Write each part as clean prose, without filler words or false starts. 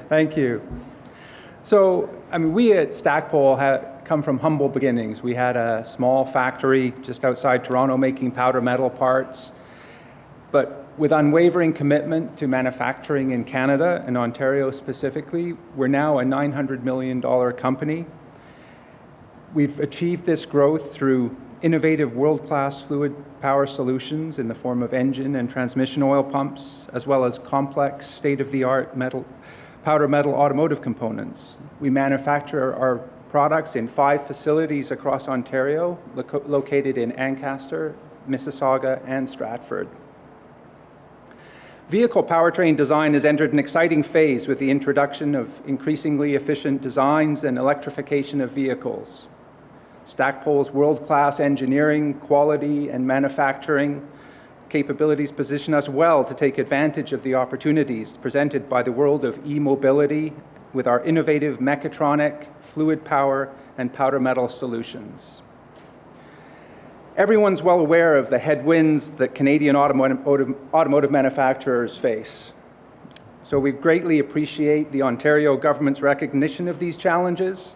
Thank you. So, we at Stackpole come from humble beginnings. We had a small factory just outside Toronto making powder metal parts, but with unwavering commitment to manufacturing in Canada and Ontario specifically, we're now a $900 million company. We've achieved this growth through innovative world-class fluid power solutions in the form of engine and transmission oil pumps, as well as complex state-of-the-art powder metal automotive components. We manufacture our products in 5 facilities across Ontario, located in Ancaster, Mississauga, and Stratford. Vehicle powertrain design has entered an exciting phase with the introduction of increasingly efficient designs and electrification of vehicles. Stackpole's world-class engineering, quality, and manufacturing capabilities position us well to take advantage of the opportunities presented by the world of e-mobility with our innovative mechatronic, fluid power, and powder metal solutions. Everyone's well aware of the headwinds that Canadian automotive manufacturers face. So we greatly appreciate the Ontario government's recognition of these challenges,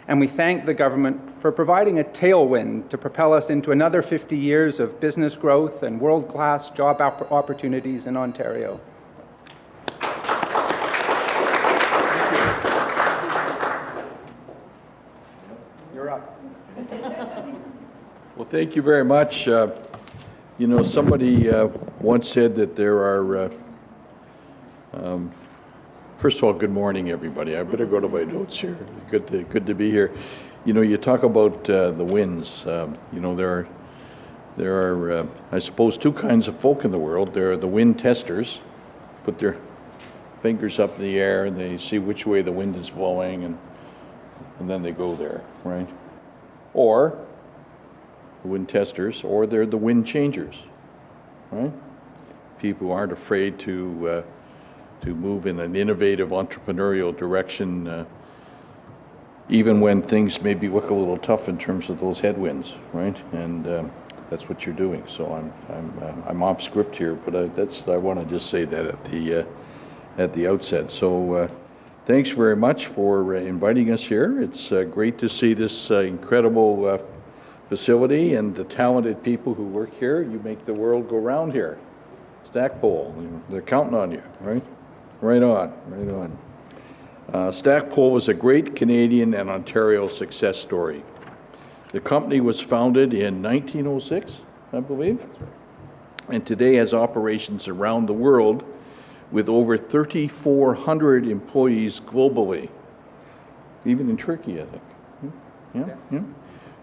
and we thank the government for providing a tailwind to propel us into another 50 years of business growth and world-class job opportunities in Ontario. You're up. Well, thank you very much. Somebody once said that there are, first of all, good morning, everybody. I better go to my notes here. Good to be here. You talk about the winds. There are, I suppose, 2 kinds of folk in the world. There are the wind testers, put their fingers up in the air and they see which way the wind is blowing, and then they go there, right? Or wind testers, or they're the wind changers, right? People who aren't afraid to move in an innovative entrepreneurial direction, even when things maybe look a little tough in terms of those headwinds, right? And that's what you're doing. So I'm off script here, but I want to just say that at the outset. So thanks very much for inviting us here. It's great to see this incredible facility and the talented people who work here. You make the world go round here. Stackpole, they're counting on you, right? Right on. Stackpole was a great Canadian and Ontario success story. The company was founded in 1906, I believe. That's right. And today has operations around the world with over 3,400 employees globally, even in Turkey, I think. Yeah.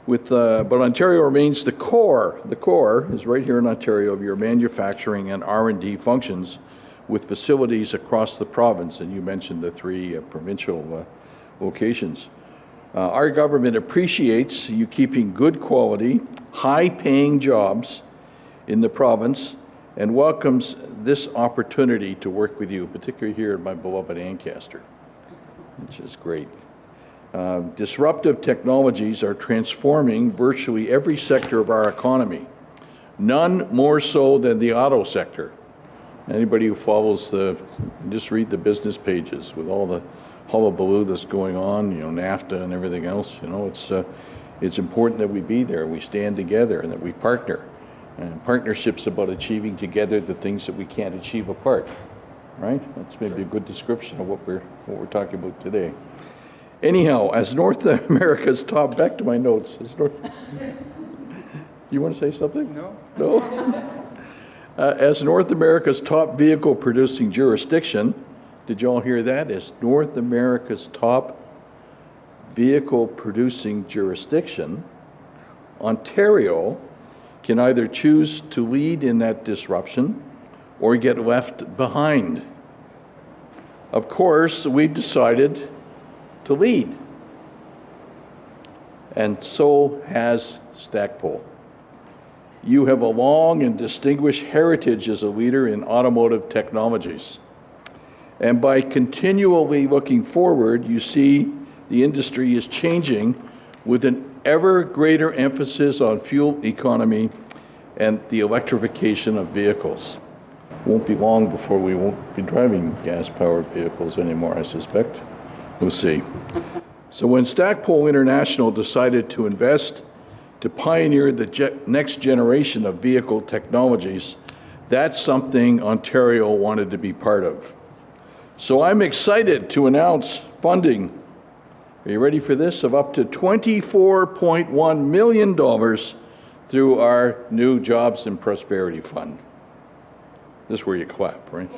But Ontario remains the core. The core is right here in Ontario of your manufacturing and R&D functions, with facilities across the province, and you mentioned the 3 provincial locations. Our government appreciates you keeping good quality, high-paying jobs in the province, and welcomes this opportunity to work with you, particularly here in my beloved Ancaster, which is great. Disruptive technologies are transforming virtually every sector of our economy, none more so than the auto sector. Anybody who follows just read the business pages with all the hullabaloo that's going on, NAFTA and everything else, it's important that we be there, we stand together, and that we partner. And partnership's about achieving together the things that we can't achieve apart, right? That's maybe a good description of what we're talking about today. Anyhow, as North America's top, back to my notes. You want to say something? No? As North America's top vehicle producing jurisdiction, did you all hear that? As North America's top vehicle producing jurisdiction, Ontario can either choose to lead in that disruption or get left behind. Of course, we decided to lead, and so has Stackpole. You have a long and distinguished heritage as a leader in automotive technologies. And by continually looking forward, you see the industry is changing with an ever greater emphasis on fuel economy and the electrification of vehicles. Won't be long before we won't be driving gas-powered vehicles anymore, I suspect. We'll see. So when Stackpole International decided to invest to pioneer the next generation of vehicle technologies, that's something Ontario wanted to be part of. So I'm excited to announce funding, are you ready for this, of up to $24.1 million through our new Jobs and Prosperity Fund. This is where you clap, right?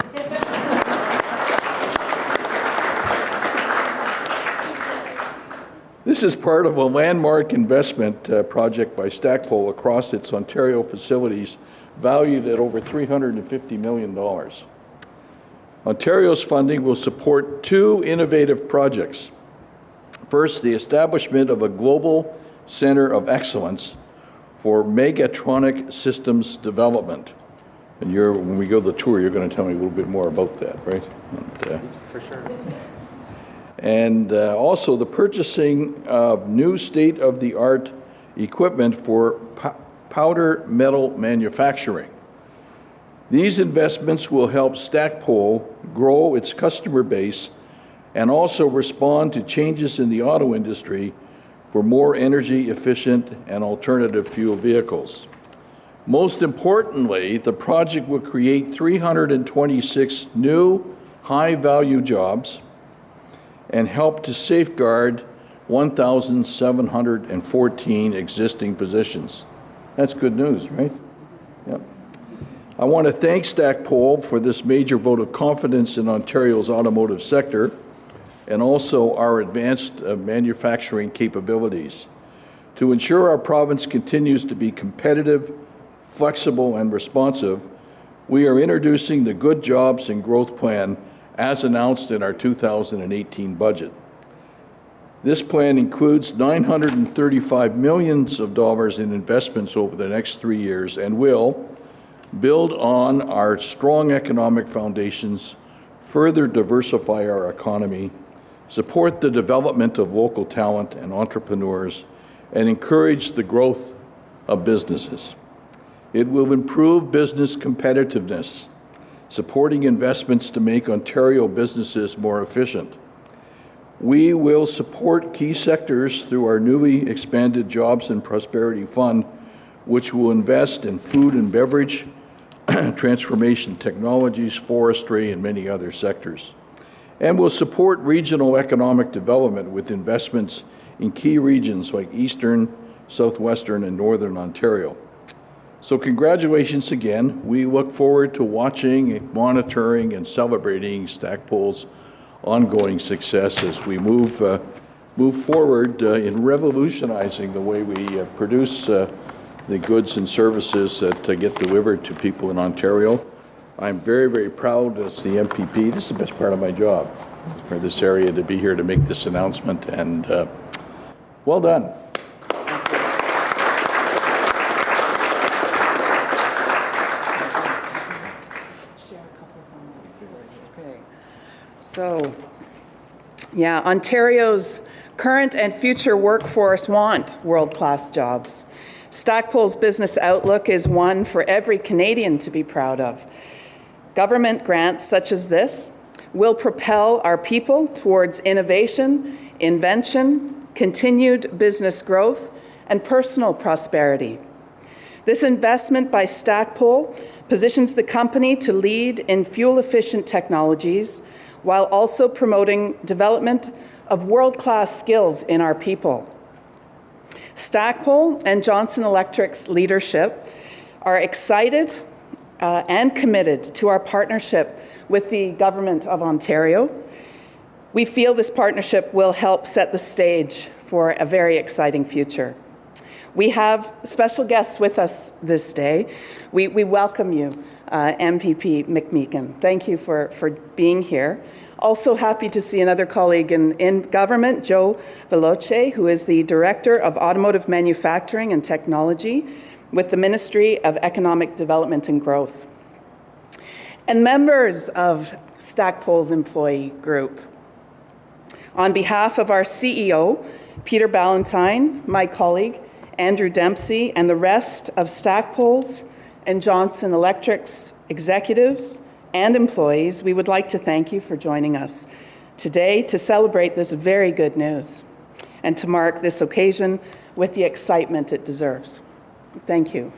This is part of a landmark investment project by Stackpole across its Ontario facilities, valued at over $350 million. Ontario's funding will support two innovative projects. First, the establishment of a global center of excellence for mechatronic systems development. And when we go to the tour, you're going to tell me a little bit more about that, right? For sure. And also the purchasing of new state-of-the-art equipment for powder metal manufacturing. These investments will help Stackpole grow its customer base and also respond to changes in the auto industry for more energy efficient and alternative fuel vehicles. Most importantly, the project will create 326 new high-value jobs and help to safeguard 1,714 existing positions. That's good news, right? Yep. I want to thank Stackpole for this major vote of confidence in Ontario's automotive sector and also our advanced manufacturing capabilities. To ensure our province continues to be competitive, flexible, and responsive, we are introducing the Good Jobs and Growth Plan as announced in our 2018 budget. This plan includes $935 million in investments over the next 3 years and will build on our strong economic foundations, further diversify our economy, support the development of local talent and entrepreneurs, and encourage the growth of businesses. It will improve business competitiveness, supporting investments to make Ontario businesses more efficient. We will support key sectors through our newly expanded Jobs and Prosperity Fund, which will invest in food and beverage, transformation technologies, forestry, and many other sectors. And will support regional economic development with investments in key regions like Eastern, Southwestern, and Northern Ontario. So congratulations again. We look forward to watching, monitoring, and celebrating Stackpole's ongoing success as we move forward in revolutionizing the way we produce the goods and services that get delivered to people in Ontario. I'm very, very proud as the MPP. This is the best part of my job for this area to be here to make this announcement, and well done. So, yeah, Ontario's current and future workforce want world-class jobs. Stackpole's business outlook is one for every Canadian to be proud of. Government grants such as this will propel our people towards innovation, invention, continued business growth, and personal prosperity. This investment by Stackpole positions the company to lead in fuel-efficient technologies while also promoting development of world-class skills in our people. Stackpole and Johnson Electric's leadership are excited and committed to our partnership with the Government of Ontario. We feel this partnership will help set the stage for a very exciting future. We have special guests with us this day. We welcome you, MPP McMeekin. Thank you for being here. Also happy to see another colleague in government, Joe Veloce, who is the Director of Automotive Manufacturing and Technology with the Ministry of Economic Development and Growth. And members of Stackpole's employee group. On behalf of our CEO, Peter Ballantyne, my colleague, Andrew Dempsey, and the rest of Stackpole's and Johnson Electric's executives, and employees, we would like to thank you for joining us today to celebrate this very good news and to mark this occasion with the excitement it deserves. Thank you.